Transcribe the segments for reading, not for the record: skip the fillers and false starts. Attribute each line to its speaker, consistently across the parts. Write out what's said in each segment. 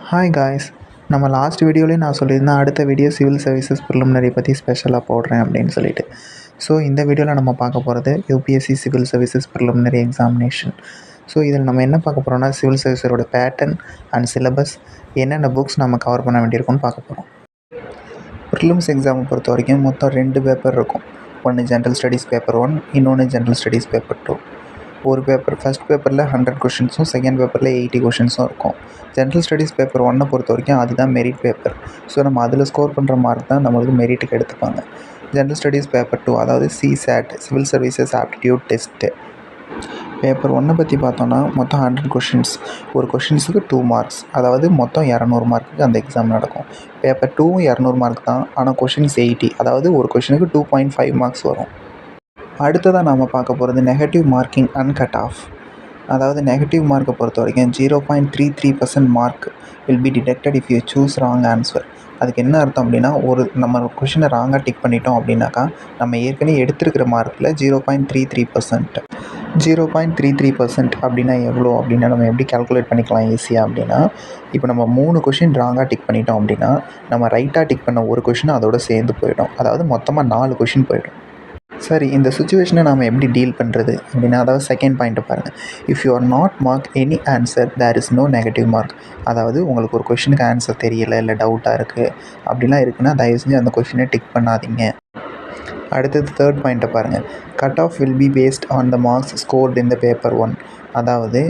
Speaker 1: Hi guys. நம்ம last வீடியோலேயே நான் சொல்லியிருந்தேன், அடுத்த வீடியோ சிவில் சர்வீசஸ் ப்ரிலிமினரி பற்றி ஸ்பெஷலாக போடுறேன் அப்படின்னு சொல்லிட்டு. ஸோ இந்த வீடியோவில் நம்ம பார்க்க போகிறது UPSC civil services preliminary examination. So இதில் நம்ம என்ன பார்க்க போகிறோம்னா, சிவில் சர்வீஸரோட பேட்டர்ன் அண்ட் சிலபஸ், என்னென்ன புக்ஸ் நம்ம கவர் பண்ண வேண்டியிருக்கும்னு பார்க்க போகிறோம். ப்ரிலிம்ஸ் எக்ஸாமை பொறுத்த வரைக்கும் மொத்தம் 2 பேப்பர் இருக்கும். ஒன்று ஜென்ரல் ஸ்டடீஸ் பேப்பர் 1, இன்னொன்று ஜென்ரல் ஸ்டடீஸ் பேப்பர் 2. ஒரு பேப்பர் ஃபஸ்ட் பேப்பரில் 100 கொஷின்ஸும் செகண்ட் பேப்பரில் 80 கொஷின்ஸும் இருக்கும். ஜென்ரல் ஸ்டடீஸ் பேப்பர் 1 பொறுத்த வரைக்கும் அதுதான் மெரிட் பேப்பர். ஸோ நம்ம அதில் ஸ்கோர் பண்ணுற மார்க் தான் நம்மளுக்கு மெரிட்டுக்கு எடுத்துப்பாங்க. ஜென்ரல் ஸ்டடீஸ் பேப்பர் 2, அதாவது CSAT, civil services aptitude test. Paper 1 பற்றி பார்த்தோன்னா மொத்தம் 100 கொஷின்ஸ். ஒரு கொஷின்ஸுக்கு 2 மார்க்ஸ், அதாவது மொத்தம் 200 மார்க்குக்கு அந்த எக்ஸாம் நடக்கும். பேப்பர் 2வும் 200 மார்க் தான், ஆனால் கொஷின்ஸ் 80, அதாவது ஒரு கொஷினுக்கு 2.5 மார்க்ஸ் வரும். அடுத்ததாக நாம் பார்க்க போகிறது negative marking and cut off. அதாவது நெகட்டிவ் மார்க்கை பொறுத்த வரைக்கும் 0.33% mark will be detected if you choose wrong answer. அதுக்கு என்ன அர்த்தம் அப்படின்னா, நம்ம கொஷினை ராங்காக டிக் பண்ணிட்டோம் அப்படின்னாக்கா நம்ம ஏற்கனவே எடுத்துருக்கிற மார்க்கில் 0.33%. 0.33% அப்படின்னா எவ்வளோ அப்படின்னா நம்ம எப்படி கால்குலேட் பண்ணிக்கலாம் ஈஸியாக அப்படின்னா, இப்போ நம்ம 3 கொஷின் ராங்காக டிக் பண்ணிட்டோம் அப்படின்னா நம்ம ரைட்டாக டிக் பண்ண ஒரு கொஷின் அதோட சேர்ந்து போயிடும். அதாவது மொத்தமாக 4 கொஷின் போயிடும். சரி, இந்த சுச்சுவேஷனை நாம் எப்படி டீல் பண்ணுறது அப்படின்னா, அதாவது செகண்ட் பாயிண்ட்டை பாருங்கள். If you are not mark any answer there is no negative mark. அதாவது உங்களுக்கு ஒரு கொஷினுக்கு ஆன்சர் தெரியலை, இல்லை டவுட்டாக இருக்குது அப்படிலாம் இருக்குன்னா தயவு செஞ்சு அந்த கொஷினை டிக் பண்ணாதீங்க. அடுத்தது தேர்ட் பாயிண்ட்டை பாருங்கள். Cut off will be based on the marks scored in the paper 1. அதாவது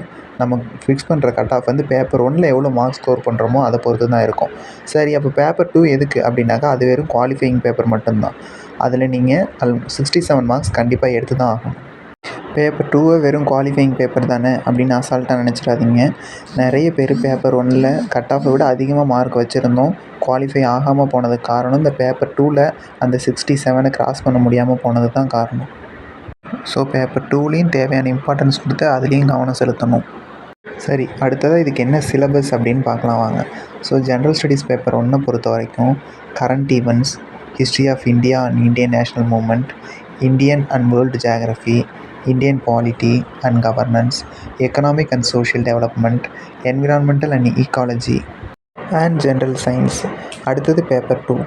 Speaker 1: நம்ம ஃபிக்ஸ் பண்ணுற கட் ஆஃப் வந்து பேப்பர் 1ல் எவ்வளோ மார்க்ஸ் ஸ்கோர் பண்ணுறோமோ அதை பொறுத்து தான் இருக்கும். சரி, அப்போ பேப்பர் 2 எதுக்கு அப்படின்னாக்கா அது வெறும் குவாலிஃபையிங் பேப்பர் மட்டும்தான். அதில் நீங்கள் 67 மார்க்ஸ் கண்டிப்பாக எடுத்து தான் ஆகணும். பேப்பர் 2 வெறும் குவாலிஃபையிங் பேப்பர் தானே அப்படின்னு அசால்ட்டாக நினச்சிடாதீங்க. நிறைய பேர் பேப்பர் 1ல் கட் ஆஃபை விட அதிகமாக மார்க் வச்சுருந்தோம், குவாலிஃபை ஆகாமல் போனதுக்கு காரணம் இந்த பேப்பர் 2ல் அந்த 67 கிராஸ் பண்ண முடியாமல் போனது தான் காரணம். ஸோ பேப்பர் 2லேயும் தேவையான இம்பார்ட்டன்ஸ் கொடுத்து அதுலேயும் கவனம் செலுத்தணும். சரி, அடுத்ததாக இதுக்கு என்ன சிலபஸ் அப்படின்னு பார்க்கலாம் வாங்க. ஸோ ஜென்ரல் ஸ்டடீஸ் பேப்பர் 1 பொறுத்த வரைக்கும் current events, history of India and Indian national movement, Indian and world geography, Indian polity and governance, economic and social development, environmental and ecology and general science. அடுத்தது paper 2.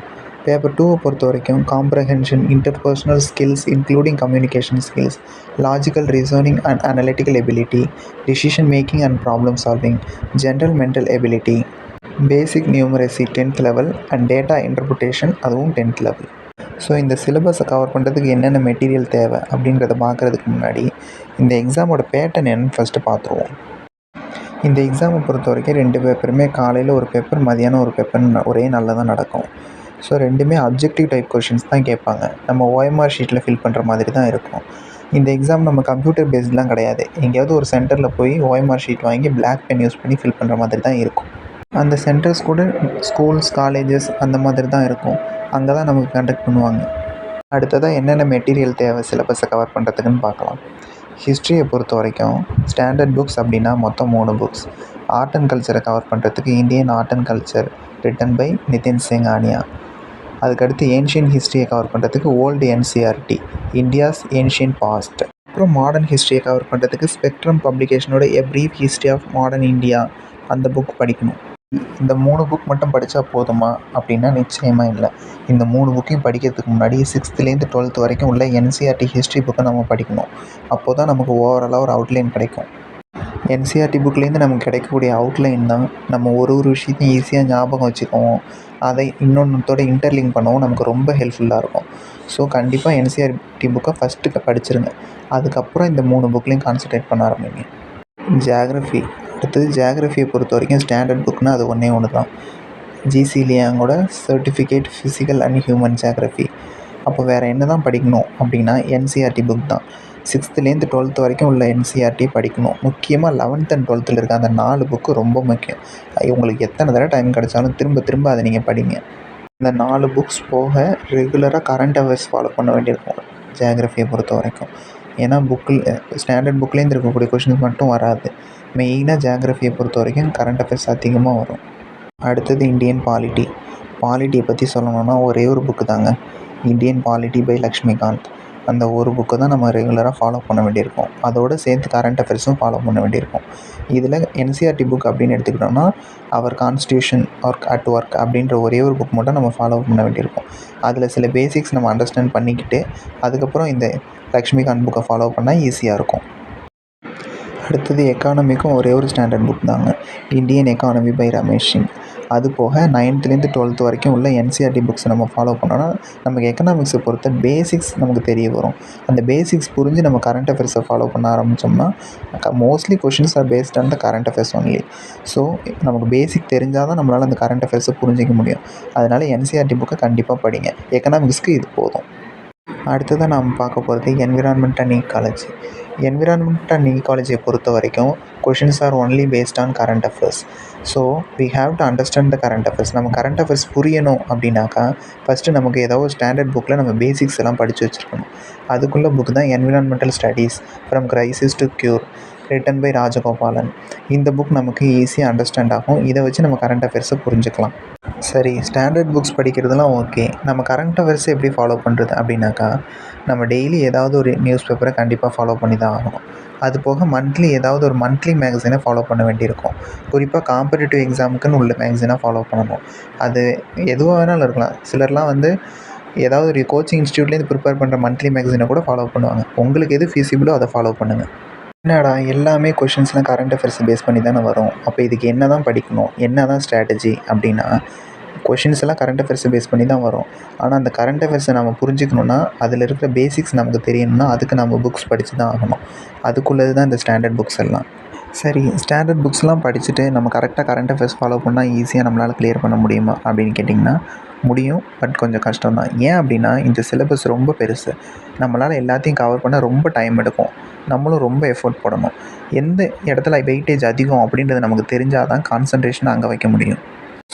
Speaker 1: Paper 2 பொறுத்த வரைக்கும் comprehension, interpersonal skills including communication skills, logical reasoning and analytical ability, decision making and problem solving, general mental ability, basic numeracy 10th level and data interpretation, அதுவும் 10th level. So இந்த சிலபஸை cover பண்ணுறதுக்கு என்னென்ன material தேவை அப்படின்றத பார்க்குறதுக்கு முன்னாடி இந்த எக்ஸாமோட பேட்டர்ன் என்னன்னு ஃபஸ்ட்டு பார்த்துருவோம். இந்த எக்ஸாமை பொறுத்த வரைக்கும் 2 பேப்பருமே காலையில் ஒரு பேப்பர், மதியானம் ஒரு பேப்பர் ஒரே நாளில் தான் நடக்கும். ஸோ ரெண்டுமே அப்ஜெக்டிவ் டைப் கொஷின்ஸ் தான் கேட்பாங்க. நம்ம ஓஎம்ஆர் ஷீட்டில் ஃபில் பண்ணுற மாதிரி தான் இருக்கும். இந்த எக்ஸாம் நம்ம கம்ப்யூட்டர் பேஸ்டெலாம் கிடையாது. எங்கேயாவது ஒரு சென்டரில் போய் ஓஎம்ஆர் ஷீட் வாங்கி பிளாக் பென் யூஸ் பண்ணி ஃபில் பண்ணுற மாதிரி தான் இருக்கும். அந்த சென்டர்ஸ் கூட ஸ்கூல்ஸ், காலேஜஸ் அந்த மாதிரி தான் இருக்கும். அங்கே தான் நமக்கு கண்டக்ட் பண்ணுவாங்க. அடுத்ததாக என்னென்ன மெட்டீரியல் தேவை சிலபஸை கவர் பண்ணுறதுக்குன்னு பார்க்கலாம். ஹிஸ்ட்ரியை பொறுத்த வரைக்கும் ஸ்டாண்டர்ட் புக்ஸ் அப்படின்னா மொத்தம் 3 புக்ஸ். ஆர்ட் அண்ட் கல்ச்சரை கவர் பண்ணுறதுக்கு Indian art and culture written by Nitin Singhania. அதுக்கடுத்து ஏன்ஷியன் ஹிஸ்ட்ரியை கவர் பண்ணுறதுக்கு old NCERT, India's ancient past. அப்புறம் மாடர்ன் ஹிஸ்ட்ரியை கவர் பண்ணுறதுக்கு ஸ்பெக்ட்ரம் பப்ளிகேஷனோட a brief history of modern India, அந்த புக் படிக்கணும். இந்த 3 புக் மட்டும் படித்தா போதுமா அப்படின்னா நிச்சயமாக இல்லை. இந்த 3 புக்கையும் படிக்கிறதுக்கு முன்னாடி 6th 12th வரைக்கும் உள்ள என்சிஆர்டி ஹிஸ்ட்ரி புக்கை நம்ம படிக்கணும். அப்போ தான் நமக்கு ஓவராலாக ஒரு அவுட்லைன் கிடைக்கும். என்சிஆர்டி புக்லேருந்து நமக்கு கிடைக்கக்கூடிய அவுட்லைன் தான் நம்ம ஒரு விஷயத்தையும் ஈஸியாக ஞாபகம் வச்சுக்குவோம், அதை இன்னொன்றத்தோட இன்டர்லிங்க் பண்ணவும் நமக்கு ரொம்ப ஹெல்ப்ஃபுல்லாக இருக்கும். ஸோ கண்டிப்பாக என்சிஆர்டி புக்கை ஃபஸ்ட்டு படிச்சிருங்க. அதுக்கப்புறம் இந்த 3 புக்லேயும் கான்சன்ட்ரேட் பண்ண ஆரம்பிங்க. ஜியாகிரஃபி. அடுத்தது ஜியாகிரஃபியை பொறுத்த வரைக்கும் ஸ்டாண்டர்ட் புக்னால் அது ஒன்று தான், ஜிசி லியாங்கோட certificate physical and human geography. அப்போ வேறு என்ன தான் படிக்கணும் அப்படின்னா என்சிஆர்டி புக் தான். 6th 12th வரைக்கும் உள்ள என்சிஆர்டி படிக்கணும். முக்கியமாக 11th and 12th இருக்க அந்த 4 புக்கு ரொம்ப முக்கியம். உங்களுக்கு எத்தனை தடவை டைம் கிடைச்சாலும் திரும்ப திரும்ப அதை நீங்கள் படிங்க. இந்த 4 புக்ஸ் போக ரெகுலராக கரண்ட் அஃபேர்ஸ் ஃபாலோ பண்ண வேண்டியிருக்கும் ஜியாகிரஃபியை பொறுத்த வரைக்கும். ஏன்னா புக்கில் ஸ்டாண்டர்ட் புக்லேருந்து இருக்கக்கூடிய கொஷின்ஸ் மட்டும் வராது. மெயினாக ஜியாகிரஃபியை பொறுத்த வரைக்கும் கரண்ட் அஃபேர்ஸ் அதிகமாக வரும். அடுத்தது இந்தியன் பாலிட்டியை பற்றி சொல்லணுன்னா ஒரே ஒரு புக்கு தாங்க, இந்தியன் பாலிட்டி பை லக்ஷ்மிகாந்த். அந்த ஒரு புக்கு தான் நம்ம ரெகுலராக ஃபாலோ பண்ண வேண்டியிருக்கும். அதோடு சேர்த்து கரண்ட் அஃபேர்ஸும் ஃபாலோ பண்ண வேண்டியிருக்கும். இதில் என்சிஆர்டி புக் அப்படின்னு எடுத்துக்கிட்டோம்னா அவர் கான்ஸ்டியூஷன் அட் ஒர்க் அப்படின்ற ஒரே ஒரு புக் மட்டும் நம்ம ஃபாலோ பண்ண வேண்டியிருக்கும். அதில் சில பேசிக்ஸ் நம்ம அண்டர்ஸ்டாண்ட் பண்ணிக்கிட்டு அதுக்கப்புறம் இந்த லக்ஷ்மிகாந்த் புக்கை ஃபாலோ பண்ணால் ஈஸியாக இருக்கும். அடுத்தது எக்கானமிக்கும் ஒரே ஒரு ஸ்டாண்டர்ட் புக் தாங்க, Indian economy by Ramesh Singh. அது போக 9th-லேருந்து 12th வரைக்கும் உள்ள என்சிஆர்டி புக்ஸை நம்ம ஃபாலோ பண்ணோன்னா நமக்கு எக்கனாமிக்ஸை பொறுத்த பேசிக்ஸ் நமக்கு தெரிய வரும். அந்த பேசிக்ஸ் புரிஞ்சு நம்ம கரண்ட் அஃபேர்ஸை ஃபாலோ பண்ண ஆரம்பித்தோம்னா mostly questions are based on the current affairs only. So நமக்கு பேசிக் தெரிஞ்சால் தான் நம்மளால் அந்த கரண்ட் அஃபேர்ஸை புரிஞ்சிக்க முடியும். அதனால் என்சிஆர்டி புக்கை கண்டிப்பாக படிங்க. எக்கனாமிக்ஸ்க்கு இது போதும். அடுத்ததாக நாம் பார்க்க போகிறது environment and ecology. Environment and ஈக்காலஜியை பொறுத்த வரைக்கும் questions are only based on current affairs. So we have to understand the current affairs. நம்ம கரண்ட் அஃபேர்ஸ் புரியணும் அப்படின்னாக்கா ஃபஸ்ட்டு நமக்கு ஏதாவது ஒரு ஸ்டாண்டர்ட் புக்கில் நம்ம பேசிக்ஸ் எல்லாம் படித்து வச்சுருக்கணும். அதுக்குள்ள புக் தான் environmental studies from crisis to cure, written by Rajagopalan. இந்த புக் நமக்கு ஈஸியாக அண்டர்ஸ்டாண்ட் ஆகும். இதை வச்சு நம்ம கரண்ட் அஃபேர்ஸை புரிஞ்சுக்கலாம். சரி, ஸ்டாண்டர்ட் புக்ஸ் படிக்கிறதுலாம் ஓகே. நம்ம கரண்ட் அஃபேர்ஸை எப்படி ஃபாலோ பண்ணுறது அப்படின்னாக்கா நம்ம டெய்லி ஏதாவது ஒரு நியூஸ் பேப்பரை கண்டிப்பாக ஃபாலோ பண்ணி தான் ஆகணும். அது போக மந்த்லி ஏதாவது ஒரு மந்த்லி மேகசினை ஃபாலோ பண்ண வேண்டியிருக்கும். குறிப்பாக காம்படிட்டிவ் எக்ஸாமுக்குன்னு உள்ள மேகசினாக ஃபாலோ பண்ணணும். அது எதுவாக வேணாலும் இருக்கலாம். சிலர்லாம் ஏதாவது ஒரு கோச்சிங் இன்ஸ்டியூட்லேருந்து ப்ரிப்பேர் பண்ணுற மந்த்லி மேகசினை கூட ஃபாலோ பண்ணுவாங்க. உங்களுக்கு எது ஃபீஸிபிளோ அதை ஃபாலோ பண்ணுங்கள். என்னடா எல்லாமே கொஷின்ஸ்லாம் கரண்ட் அஃபேர்ஸை பேஸ் பண்ணி தானே வரும், அப்போ இதுக்கு என்ன தான் படிக்கணும், என்ன தான் ஸ்ட்ராட்டஜி அப்படின்னா கொஷின்ஸ் எல்லாம் கரண்ட் அஃபேர்ஸை பேஸ் பண்ணி தான் வரும். ஆனால் அந்த கரண்ட் அஃபேர்ஸை நம்ம புரிஞ்சுக்கணுன்னா அதில் இருக்கிற பேசிக்ஸ் நமக்கு தெரியணும்னா அதுக்கு நம்ம புக்ஸ் படித்து தான் ஆகணும். அதுக்குள்ளது தான் இந்த ஸ்டாண்டர்ட் புக்ஸ் எல்லாம். சரி, ஸ்டாண்டர்ட் புக்ஸ்லாம் படிச்சுட்டு நம்ம கரெக்டாக கரண்ட் அஃபேர்ஸ் ஃபாலோ பண்ணால் ஈஸியாக நம்மளால் கிளியர் பண்ண முடியுமா அப்படின்னு கேட்டிங்கன்னா முடியும். பட் கொஞ்சம் கஷ்டம் தான். ஏன் அப்படின்னா இந்த சிலபஸ் ரொம்ப பெருசு. நம்மளால் எல்லாத்தையும் கவர் பண்ண ரொம்ப டைம் எடுக்கும். நம்மளும் ரொம்ப எஃபோர்ட் போடணும். எந்த இடத்துல வெயிட்டேஜ் அதிகம் அப்படின்றது நமக்கு தெரிஞ்சால் தான் கான்சன்ட்ரேஷனை அங்கே வைக்க முடியும்.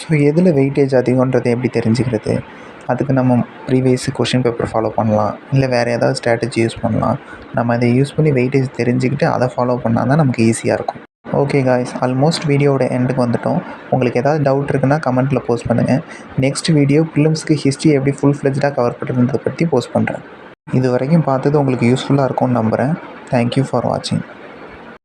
Speaker 1: ஸோ எதில் வெயிட்டேஜ் அதிகன்றதை எப்படி தெரிஞ்சுக்கிறது? அதுக்கு நம்ம ப்ரீவியஸ் கொஷின் பேப்பர் ஃபாலோ பண்ணலாம், இல்லை வேறு ஏதாவது ஸ்ட்ராட்டஜி யூஸ் பண்ணலாம். நம்ம அதை யூஸ் பண்ணி வெயிட்டேஜ் தெரிஞ்சுக்கிட்டு அதை ஃபாலோ பண்ணால் தான் நமக்கு ஈஸியாக இருக்கும். ஓகே காய்ஸ், ஆல்மோஸ்ட் வீடியோவோட எண்டுக்கு வந்துட்டோம். உங்களுக்கு ஏதாவது டவுட் இருக்குன்னா கமெண்ட்டில் போஸ்ட் பண்ணுங்கள். நெக்ஸ்ட் வீடியோ ப்ரிலிம்ஸ்க்கு ஹிஸ்ட்ரி எப்படி ஃபுல் ஃப்ளெஜ்டாக கவர் பண்ணுறதை பற்றி போஸ்ட் பண்ணுறேன். இது வரைக்கும் பார்த்தது உங்களுக்கு யூஸ்ஃபுல்லாக இருக்கும்னு நம்புகிறேன். தேங்க்யூ ஃபார் வாட்சிங்.